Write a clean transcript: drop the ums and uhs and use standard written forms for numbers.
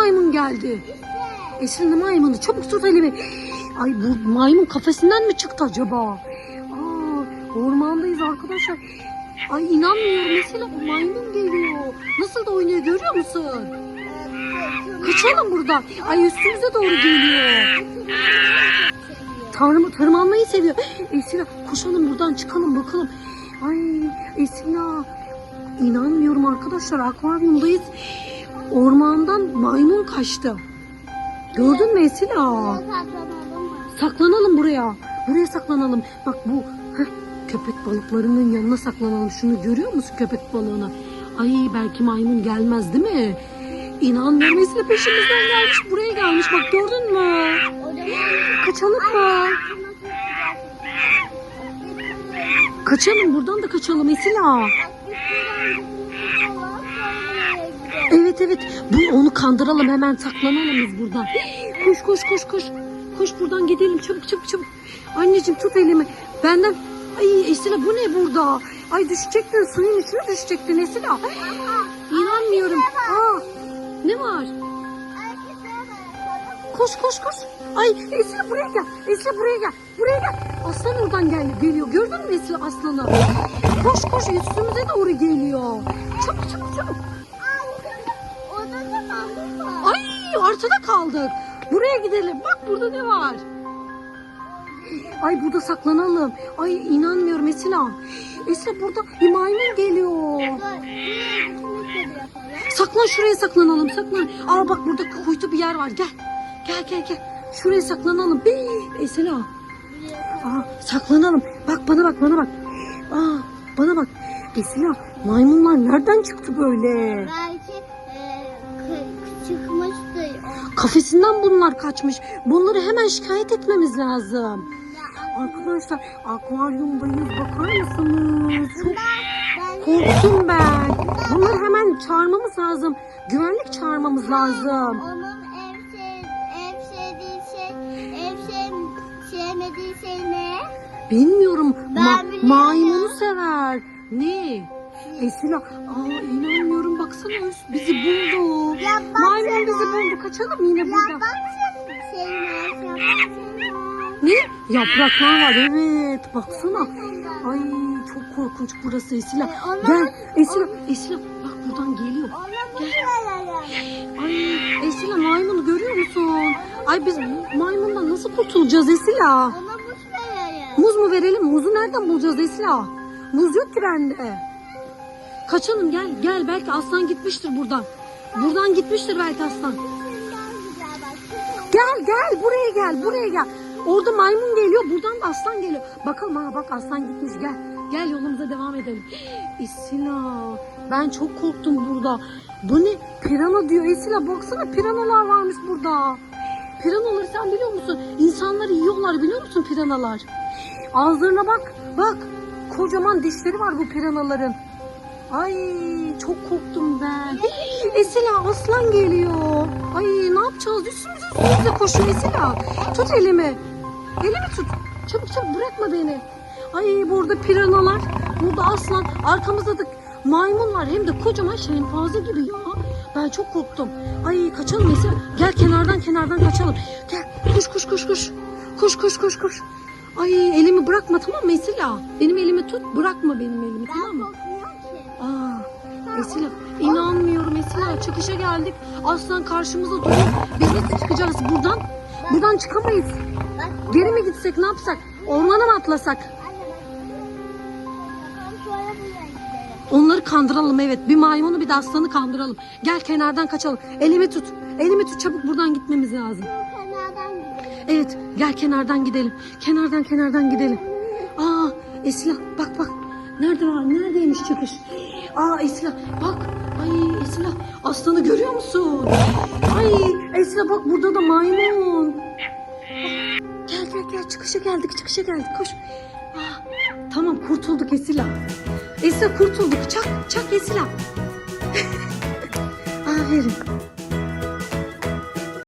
maymun geldi. Esra ne maymunu? Çabuk tut elimi. Ay bu maymun kafesinden mi çıktı acaba? Ormandayız arkadaşlar. Ay inanmıyorum. Mesela bu maymun geliyor. Nasıl da oynuyor görüyor musun? Kaçalım buradan. Ay üstümüze doğru geliyor. Tırmanmayı seviyor. Esra koşalım buradan çıkalım bakalım. Ay Esra inanmıyorum arkadaşlar, akvaryumdayız. Ormandan maymun kaçtı. Gördün mü Esra? Saklanalım buraya. Buraya saklanalım. Bak bu köpek balıklarının yanına saklanalım. Şunu görüyor musun köpek balığını? Ay belki maymun gelmez değil mi? İnanmıyorum Esra peşimizden gelmiş. Buraya gelmiş bak gördün mü? Kaçalım mı? Kaçalım buradan da kaçalım Esra. Evet. Onu kandıralım hemen saklanalım biz buradan. Koş. Koş buradan gidelim çabuk. Anneciğim tut elimi. Benden. Ay Esra bu ne burada? Ay düşecektin suyun içine düşecektin Esra. İnanmıyorum. Ne var? Koş. Ay Esra buraya gel. Buraya gel. Aslan oradan geliyor. Gördün mü Esra aslanı? Koş üstümüze doğru geliyor. Çabuk. Ay ortada kaldık. Buraya gidelim. Bak burada ne var? Ay burada saklanalım. Ay inanmıyorum Esra. Esra burada bir maymun geliyor. Saklan şuraya saklanalım. Aa bak burada kuytu bir yer var. Gel. Şuraya saklanalım. Esra. Saklanalım. Bak bana bak. Bana bak. Esra maymunlar nereden çıktı böyle? Belki çıkmıştı. Kafesinden bunlar kaçmış. Bunları hemen şikayet etmemiz lazım. Arkadaşlar akvaryumdayız. Bakar mısınız? Çok korktum ben. Bunları hemen çağırmamız lazım. Güvenlik çağırmamız lazım. Onun sevmediği şey ne? Bilmiyorum. Ben biliyorum. Maymunu sever. Ne? Esra, inanmıyorum baksana bizi buldu. Maymun bizi buldu. Kaçalım yine buradan. Ne? Yapraklar var evet. Baksana. Ay çok korkunç burası Esra. Gel Esra bak buradan geliyor. Ay Esra maymunu görüyor musun? Ay biz maymundan nasıl kurtulacağız Esra? Ona buz verelim. Muz mu verelim? Muzu nereden bulacağız Esra? Muz yok ki bende. Kaçalım gel belki aslan gitmiştir buradan. Buradan gitmiştir belki aslan. Gel buraya gel. Orada maymun geliyor, buradan da aslan geliyor. Bakalım bak aslan gitmiş gel yolumuza devam edelim. Esra ben çok korktum burada. Bu ne? Pirana diyor Esra, baksana piranalar varmış burada. Piranaları sen biliyor musun? İnsanları yiyorlar biliyor musun piranalar? Ağızlarına bak. Kocaman dişleri var bu piranaların. Ay çok korktum ben. Esra aslan geliyor. Ay ne yapacağız? Üstümüze koşuyor Esra. Tut elimi. Elimi tut. Çabuk bırakma beni. Ay burada piranalar. Burada aslan. Arkamızda da maymun var. Hem de kocaman şempanze gibi ya. Ben çok korktum. Ay kaçalım Esra. Gel kenardan kaçalım. Gel koş. Ay elimi bırakma tamam mı Esra? Benim elimi tut. Bırakma benim elimi tamam mı? Esra inanmıyorum Esra. Çıkışa geldik. Aslan karşımıza duruyor. Biz nasıl çıkacağız buradan? Buradan çıkamayız. Geri mi gitsek ne yapsak? Ormana mı atlasak? Onları kandıralım evet. Bir maymunu bir de aslanı kandıralım. Gel kenardan kaçalım. Elimi tut çabuk buradan gitmemiz lazım. Evet gel kenardan gidelim. Kenardan gidelim. Esra bak. Neredeymiş çıkış? Esra bak. Ay Esra aslanı görüyor musun? Ay Esra bak burada da maymun. Gel çıkışa geldik koş. Tamam kurtulduk Esra. Esra kurtulduk çak Esra. Aferin.